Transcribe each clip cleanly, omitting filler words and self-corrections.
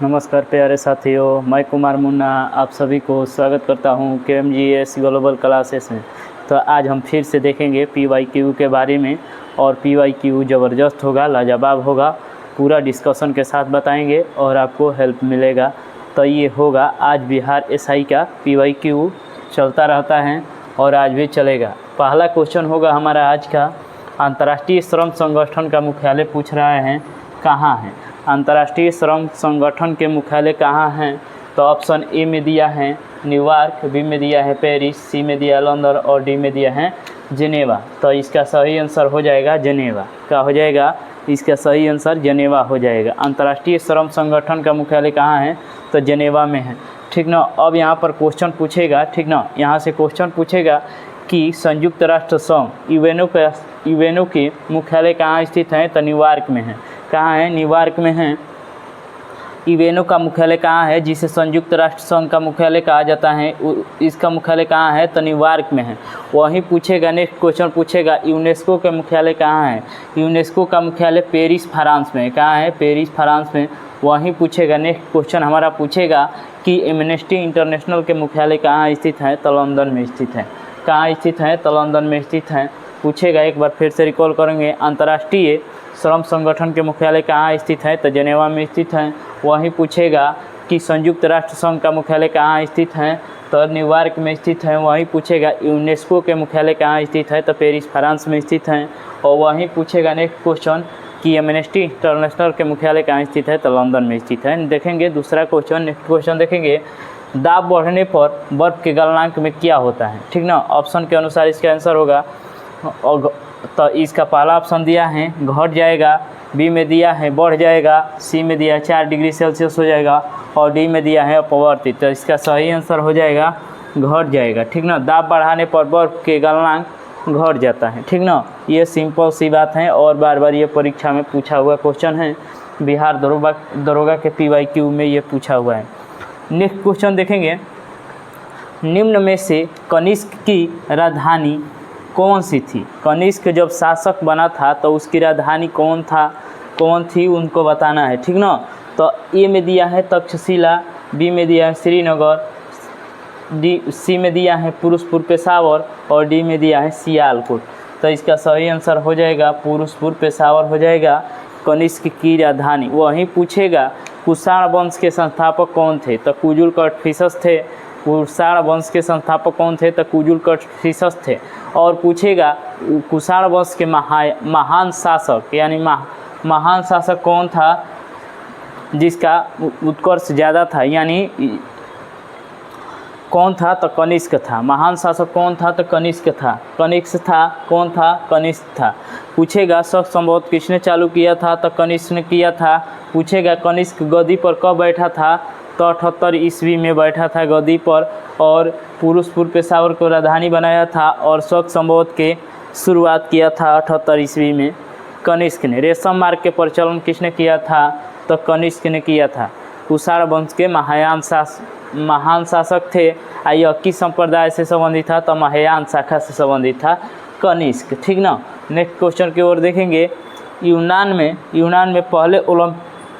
नमस्कार प्यारे साथियों, मैं कुमार मुन्ना आप सभी को स्वागत करता हूं KMGS ग्लोबल क्लासेस में। तो आज हम फिर से देखेंगे PYQ के बारे में और PYQ ज़बरदस्त होगा, लाजवाब होगा, पूरा डिस्कशन के साथ बताएंगे और आपको हेल्प मिलेगा। तो ये होगा आज बिहार SI का PYQ चलता रहता है और आज भी चलेगा। पहला क्वेश्चन होगा हमारा आज का, अंतर्राष्ट्रीय श्रम संगठन का मुख्यालय पूछ रहा है कहाँ है। अंतर्राष्ट्रीय श्रम संगठन के मुख्यालय कहाँ हैं? तो ऑप्शन ए में दिया है न्यूयॉर्क, बी में दिया है पेरिस, सी में दिया लंदन और डी में दिया है जिनेवा। तो इसका सही आंसर हो जाएगा जिनेवा। क्या हो जाएगा? इसका सही आंसर जिनेवा हो जाएगा। अंतर्राष्ट्रीय श्रम संगठन का मुख्यालय कहाँ है? तो जिनेवा में है। ठीक ना। अब यहाँ पर क्वेश्चन पूछेगा, ठीक ना, यहाँ से क्वेश्चन पूछेगा कि संयुक्त राष्ट्र संघ यूएनओ के मुख्यालय कहाँ स्थित है? तो न्यूयॉर्क में है। कहाँ है? न्यूयॉर्क में है। यूएनओ का मुख्यालय कहाँ है, जिसे संयुक्त राष्ट्र संघ का मुख्यालय कहा जाता है, इसका मुख्यालय कहाँ है? तो न्यूयॉर्क में है। वहीं पूछेगा, नेक्स्ट क्वेश्चन पूछेगा यूनेस्को का मुख्यालय कहाँ है? यूनेस्को का मुख्यालय पेरिस फ्रांस में। कहाँ है? पेरिस फ्रांस में। वहीं पूछेगा, नेक्स्ट क्वेश्चन हमारा पूछेगा कि एमनेस्टी इंटरनेशनल के मुख्यालय कहाँ स्थित है? तो लंदन में स्थित है। कहाँ स्थित है? तो लंदन में स्थित है। पूछेगा, एक बार फिर से रिकॉल करेंगे, अंतर्राष्ट्रीय श्रम संगठन के मुख्यालय कहाँ स्थित है? तो जिनेवा में स्थित है। वहीं पूछेगा कि संयुक्त राष्ट्र संघ का मुख्यालय कहाँ स्थित है? तो न्यूयॉर्क में स्थित है। वहीं पूछेगा यूनेस्को के मुख्यालय कहाँ स्थित है? तो पेरिस फ्रांस में स्थित है। और वहीं पूछेगा नेक्स्ट क्वेश्चन कि एमनेस्टी इंटरनेशनल के मुख्यालय कहाँ स्थित है? तो लंदन में स्थित है। देखेंगे दूसरा क्वेश्चन। नेक्स्ट क्वेश्चन देखेंगे, दाब बढ़ने पर बर्फ के गलनांक में क्या होता है? ठीक ना। ऑप्शन के अनुसार इसका आंसर होगा, तो इसका पहला ऑप्शन दिया है घट जाएगा, बी में दिया है बढ़ जाएगा, सी में दिया है 4 डिग्री सेल्सियस हो जाएगा और डी में दिया है अपवर्तित। तो इसका सही आंसर हो जाएगा घट जाएगा। ठीक ना। दाब बढ़ाने पर बर्फ के गलनांक घट जाता है। ठीक ना। ये सिंपल सी बात है और बार बार ये परीक्षा में पूछा हुआ क्वेश्चन है। बिहार दरोगा के PYQ में ये पूछा हुआ है। नेक्स्ट क्वेश्चन देखेंगे, निम्न में से कनिष्क की राजधानी कौन सी थी? कनिष्क जब शासक बना था तो उसकी राजधानी कौन थी उनको बताना है। ठीक ना। तो ए में दिया है तक्षशिला, बी में दिया है श्रीनगर, सी में दिया है पुरुषपुर पेशावर और डी में दिया है सियालकोट। तो इसका सही आंसर हो जाएगा पुरुषपुर पेशावर हो जाएगा कनिष्क की राजधानी। वहीं पूछेगा कुषाण वंश के संस्थापक कौन थे? तो कुजुल कटफिसस थे। कुषाण वंश के संस्थापक कौन थे? तो कुजुल कटफिसस थे। और पूछेगा कुषाण वंश के महान शासक यानी महान शासक कौन था जिसका उत्कर्ष ज़्यादा था, यानी कौन था? तो कनिष्क था। महान शासक कौन था? तो कनिष्क था। कनिष्क था। कौन था? कनिष्क था। पूछेगा शक संवत किसने चालू किया था? तो कनिष्क ने किया था। पूछेगा कनिष्क गद्दी पर कब बैठा था? तो 78 ईस्वी में बैठा था गद्दी पर और पुरुषपुर पेशावर को राजधानी बनाया था और शक संवत के शुरुआत किया था 78 ईस्वी में कनिष्क ने। रेशम मार्ग के प्रचलन किसने किया था? तो कनिष्क ने किया था। कुषाण वंश के महान शासक थे। यह किस संप्रदाय से संबंधित था? तो महायान शाखा से संबंधित था कनिष्क। ठीक ना। नेक्स्ट क्वेश्चन की ओर देखेंगे, यूनान में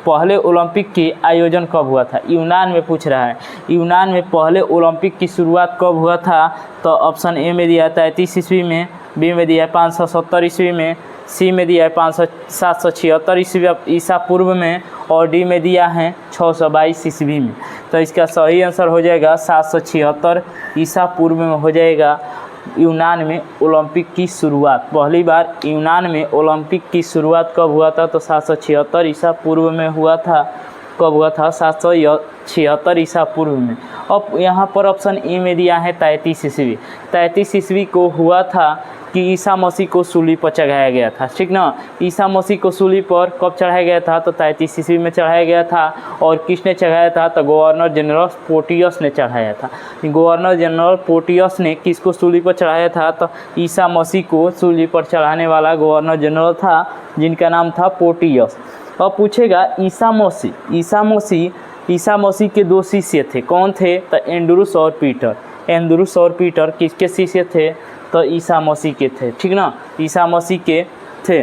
पहले ओलंपिक की आयोजन कब हुआ था? यूनान में पूछ रहा है। यूनान में पहले ओलंपिक की शुरुआत कब हुआ था? तो ऑप्शन ए में दिया है 33 ईस्वी में, बी में दिया है 570 ईस्वी में, सी में दिया है 776 ईस्वी ईसा पूर्व में और डी में दिया है 622 ईस्वी में। तो इसका सही आंसर हो जाएगा 776 ईसा पूर्व में हो जाएगा यूनान में ओलंपिक की शुरुआत। पहली बार यूनान में ओलंपिक की शुरुआत कब हुआ था? तो 776 ईसा पूर्व में हुआ था। कब हुआ था? 776 ईसा पूर्व में। अब यहाँ पर ऑप्शन ए में दिया है 33 ईस्वी। 33 ईस्वी को हुआ था कि ईसा मसीह को सूली पर चढ़ाया गया था। ठीक ना। ईसा मसीह को सूली पर कब चढ़ाया गया था? तो 33 ईस्वी में चढ़ाया गया था। और किसने चढ़ाया था? तो गवर्नर जनरल पोर्टियस ने चढ़ाया था। गवर्नर जनरल पोर्टियस ने किसको सूली पर चढ़ाया था? तो ईसा मसीह को सूली पर चढ़ाने वाला गवर्नर जनरल था जिनका नाम था पोर्टियस। अब पूछेगा ईसा मसीह के 2 शिष्य थे। कौन थे? तो एंड्रूस और पीटर किसके शिष्य थे? तो ईसा मसीह के थे। ठीक ना। ईसा मसीह के थे।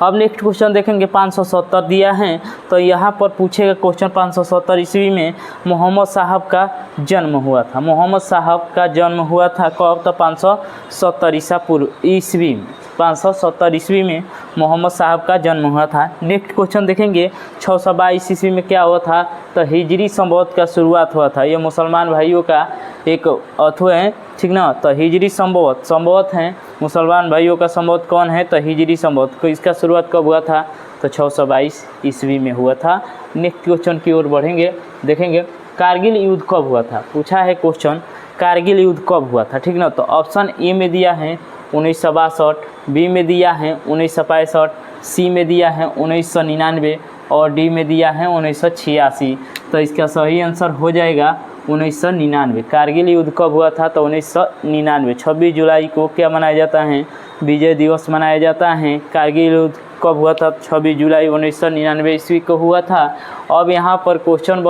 अब नेक्स्ट क्वेश्चन देखेंगे 570 दिया है, तो यहाँ पर पूछेगा क्वेश्चन 570 ईस्वी में मोहम्मद साहब का जन्म हुआ था। मोहम्मद साहब का जन्म हुआ था कब? तो 570 ईसा पूर्व ईस्वी में, 570 ईस्वी में मोहम्मद साहब का जन्म हुआ था। नेक्स्ट क्वेश्चन देखेंगे 622 ईस्वी में क्या हुआ था? तो हिजरी संवत का शुरुआत हुआ था। ये मुसलमान भाइयों का एक अथवा है, ठीक ना। तो हिजरी संवत हैं मुसलमान भाइयों का संवत कौन है? तो हिजरी संवत। तो इसका शुरुआत कब हुआ था? तो 622 ईस्वी में हुआ था। नेक्स्ट क्वेश्चन की ओर बढ़ेंगे, देखेंगे कारगिल युद्ध कब हुआ था। पूछा है क्वेश्चन कारगिल युद्ध कब हुआ था, ठीक ना। तो ऑप्शन ए में दिया है 1962, बी में दिया है 1965, सी में दिया है 1999 और डी में दिया है 1986। तो इसका सही आंसर हो जाएगा 1999। कारगिल युद्ध कब हुआ था? तो 1999। 26 जुलाई को क्या मनाया जाता है? विजय दिवस मनाया जाता है। कारगिल युद्ध कब हुआ था? 26 जुलाई 1999 ईस्वी को हुआ था। अब यहाँ पर क्वेश्चन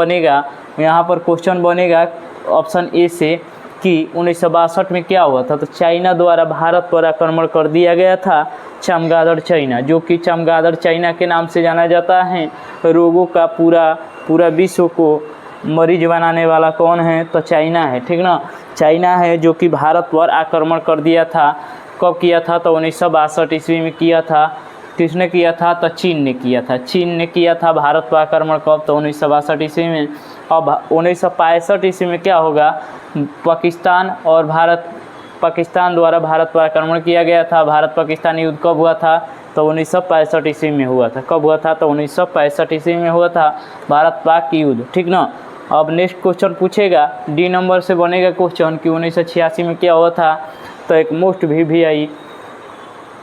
बनेगा ऑप्शन ए से कि 1962 में क्या हुआ था? तो चाइना द्वारा भारत पर आक्रमण कर दिया गया था। चमगादड़ चाइना, जो कि चमगादड़ चाइना के नाम से जाना जाता है। रोगों का पूरा विश्व को मरीज बनाने वाला कौन है? तो चाइना है, ठीक ना। चाइना है जो कि भारत पर आक्रमण कर दिया था। कब किया था? तो 1962 ईस्वी में किया था। किसने किया था? तो चीन ने किया था। चीन ने किया था भारत पर आक्रमण कब? तो 1962 ईस्वी में। अब 1965 ईस्वी में क्या होगा? पाकिस्तान द्वारा भारत पर आक्रमण किया गया था। भारत पाकिस्तान युद्ध कब हुआ था? तो 1965 ईस्वी में हुआ था। कब हुआ था? तो 1965 ईस्वी में हुआ था भारत पाक युद्ध, ठीक ना। अब नेक्स्ट क्वेश्चन पूछेगा, डी नंबर से बनेगा क्वेश्चन कि 1986 में क्या हुआ था। तो एक मोस्ट VVI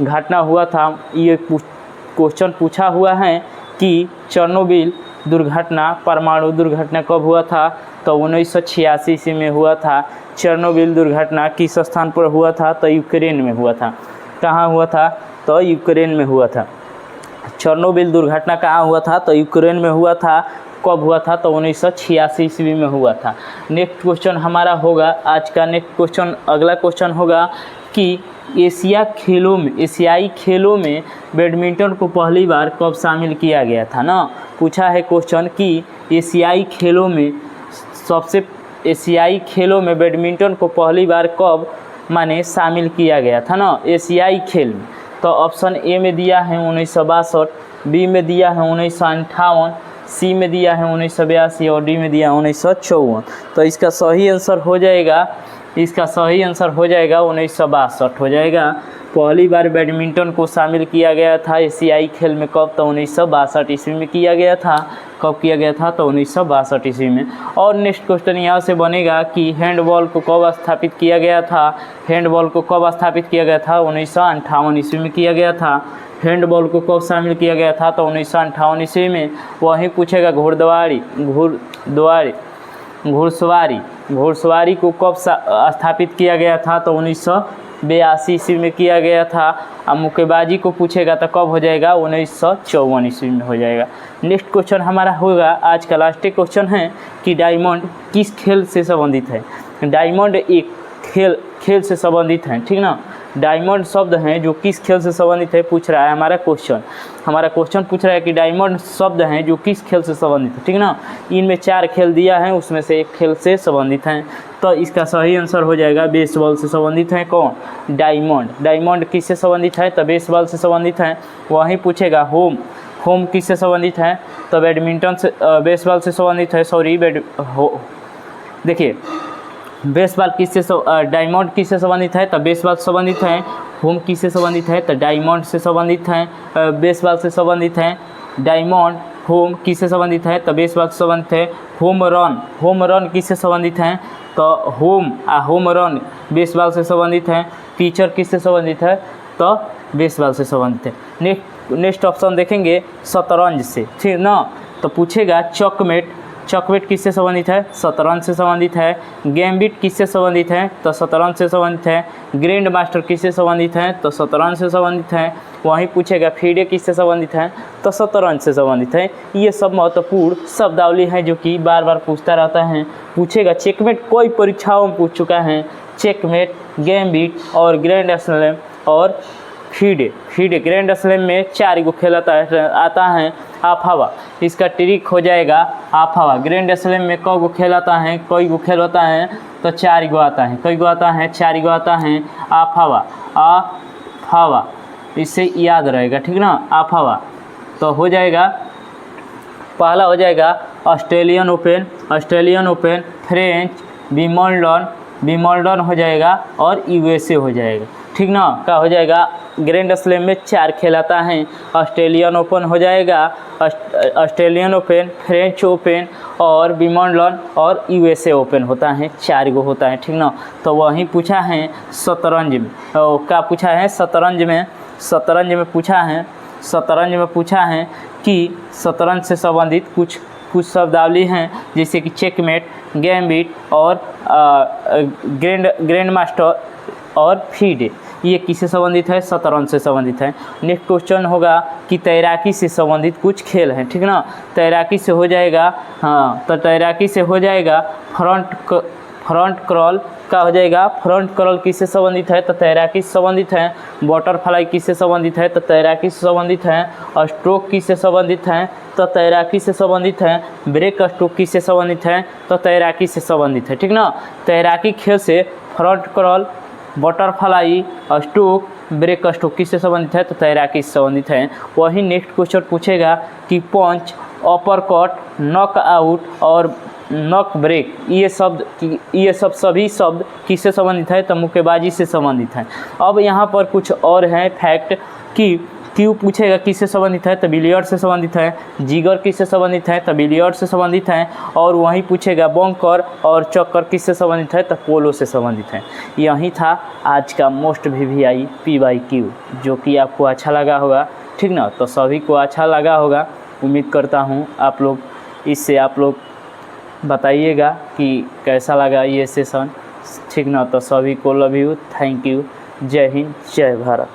घटना हुआ था। ये क्वेश्चन पूछा हुआ है कि चेरनोबिल दुर्घटना, परमाणु दुर्घटना कब हुआ था? तो 1986 ईस्वी में हुआ था। चेरनोबिल दुर्घटना किस स्थान पर हुआ था? तो यूक्रेन में हुआ था। कहाँ हुआ था? तो यूक्रेन में हुआ था। चेरनोबिल दुर्घटना कहाँ हुआ था? तो यूक्रेन में हुआ था। कब हुआ था? तो 1986 ईस्वी में हुआ था। नेक्स्ट क्वेश्चन हमारा होगा आज का अगला क्वेश्चन होगा कि एशियाई खेलों में बैडमिंटन को पहली बार कब शामिल किया गया था ना। पूछा है क्वेश्चन कि एशियाई खेलों में बैडमिंटन को पहली बार कब शामिल किया गया था ना, एशियाई खेल में। तो ऑप्शन ए में दिया है 1962, बी में दिया है 1958, सी में दिया है 1982 और डी में दिया है 1954। तो इसका सही आंसर हो जाएगा 1962 हो जाएगा। पहली बार बैडमिंटन को शामिल किया गया था एशियाई खेल में कब? तो 1962 ईस्वी में किया गया था। कब किया गया था? तो 1962 ईस्वी में। और नेक्स्ट क्वेश्चन यहाँ से बनेगा कि हैंडबॉल को कब स्थापित किया गया था। हैंडबॉल को कब स्थापित किया गया था? 1958 ईस्वी में किया गया था। हैंडबॉल को कब शामिल किया गया था? तो 1958 ईस्वी में। वहीं पूछेगा घुड़सवारी को कब स्थापित किया गया था? तो 1982 ईस्वी में किया गया था। अब मुक्केबाजी को पूछेगा तो कब हो जाएगा? 1954 ईस्वी में हो जाएगा। नेक्स्ट क्वेश्चन हमारा होगा आज का लास्ट क्वेश्चन है कि डायमंड किस खेल से संबंधित है। डायमंड एक खेल से संबंधित है, ठीक ना। डायमंड शब्द हैं जो किस खेल से संबंधित है पूछ रहा है हमारा क्वेश्चन पूछ रहा है कि डायमंड शब्द हैं जो किस खेल से संबंधित है, ठीक ना। इनमें 4 खेल दिया है, उसमें से एक खेल से संबंधित हैं। तो इसका सही आंसर हो जाएगा बेसबॉल से संबंधित है कौन? डायमंड किससे संबंधित है? तो बेसबॉल से संबंधित है। वहीं पूछेगा होम किससे संबंधित है? तो बैडमिंटन से बेसबॉल से संबंधित है। देखिए बेसबॉल डायमंड किससे संबंधित है? तो बेसबॉल से संबंधित है। होम किससे संबंधित है? तो डायमंड से संबंधित है, बेसबॉल से संबंधित है। डायमंड होम किससे संबंधित है? तो बेसबॉल से संबंधित है। होम रन किससे संबंधित है? तो होम रन बेसबॉल से संबंधित है। पिचर किससे संबंधित है? तो बेसबॉल से संबंधित है। नेक्स्ट ऑप्शन देखेंगे शतरंज से, ठीक ना। तो पूछेगा चॉकमेट किससे संबंधित है? शतरंज से संबंधित है। गैम्बिट किससे संबंधित है? तो शतरंज से संबंधित है। ग्रैंड मास्टर किससे संबंधित है? तो शतरंज से संबंधित है। वहीं पूछेगा FIDE किससे संबंधित है? तो शतरंज से संबंधित है। ये सब महत्वपूर्ण शब्दावली है जो कि बार बार पूछता रहता है। पूछेगा चेकमेट कोई परीक्षाओं में पूछ चुका है। चेकमेट, गैम्बिट और ग्रैंड स्लैम और फीडे ग्रैंड स्लैम में 4 गो खेल आता है आप हवा। इसका ट्रिक हो जाएगा आप हवा। ग्रैंड स्लैम में कई गो खेल आता है, कई गो खेल होता है तो 4 गो आता है, कई गो आता है 4 गो आता है आप हवा। इससे याद रहेगा, ठीक ना, आप हवा। तो हो जाएगा, पहला हो जाएगा ऑस्ट्रेलियन ओपन, फ्रेंच, विंबलडन हो जाएगा और यूएसए हो जाएगा, ठीक ना। क्या हो जाएगा, ग्रैंड स्लैम में 4 खेल आता है, ऑस्ट्रेलियन ओपन हो जाएगा, ऑस्ट्रेलियन ओपन, फ्रेंच ओपन और विंबलडन और यूएसए ओपन होता है, 4 गो होता है, ठीक ना। तो वहीं पूछा है शतरंज में, क्या पूछा है शतरंज में पूछा है कि शतरंज से संबंधित कुछ शब्दावली हैं, जैसे कि चेकमेट, गैम्बिट और ग्रैंड मास्टर और फीडे। ये किससे संबंधित है, शतरंज से संबंधित है। नेक्स्ट क्वेश्चन होगा कि तैराकी से संबंधित कुछ खेल हैं, ठीक ना। तैराकी से हो जाएगा, हाँ, तो तैराकी से हो जाएगा फ्रंट क्रॉल का हो जाएगा। फ्रंट क्रॉल किससे संबंधित है, तो तैराकी से संबंधित है। बटरफ्लाई किससे संबंधित है, तो तैराकी से संबंधित है। और स्ट्रोक किससे संबंधित है, तो तैराकी से संबंधित है। ब्रेक स्ट्रोक किससे संबंधित है, तो तैराकी से संबंधित है, ठीक ना। तैराकी खेल से front crawl, butterfly, stroke, break stroke किससे संबंधित है, तो तैराकी से संबंधित है। वही नेक्स्ट क्वेश्चन पूछेगा कि पंच, अपर कट, नॉक आउट और नॉक ब्रेक, ये सभी शब्द किससे संबंधित है, तो मुक्केबाजी से संबंधित है। अब यहाँ पर कुछ और है फैक्ट कि क्यू पूछेगा किससे संबंधित है, तो बिलियर्ड से संबंधित है। जिगर किससे संबंधित है, तो बिलियर्ड से संबंधित है। और वहीं पूछेगा बंकर और चक्कर किससे संबंधित है, तो पोलो से संबंधित है। यही था आज का मोस्ट VVI PYQ, जो कि आपको अच्छा लगा होगा, ठीक ना। तो सभी को अच्छा लगा होगा, उम्मीद करता हूँ। आप लोग बताइएगा कि कैसा लगा ये सेशन, ठीक ना। तो सभी को लव यू, थैंक यू, जय हिंद, जय भारत।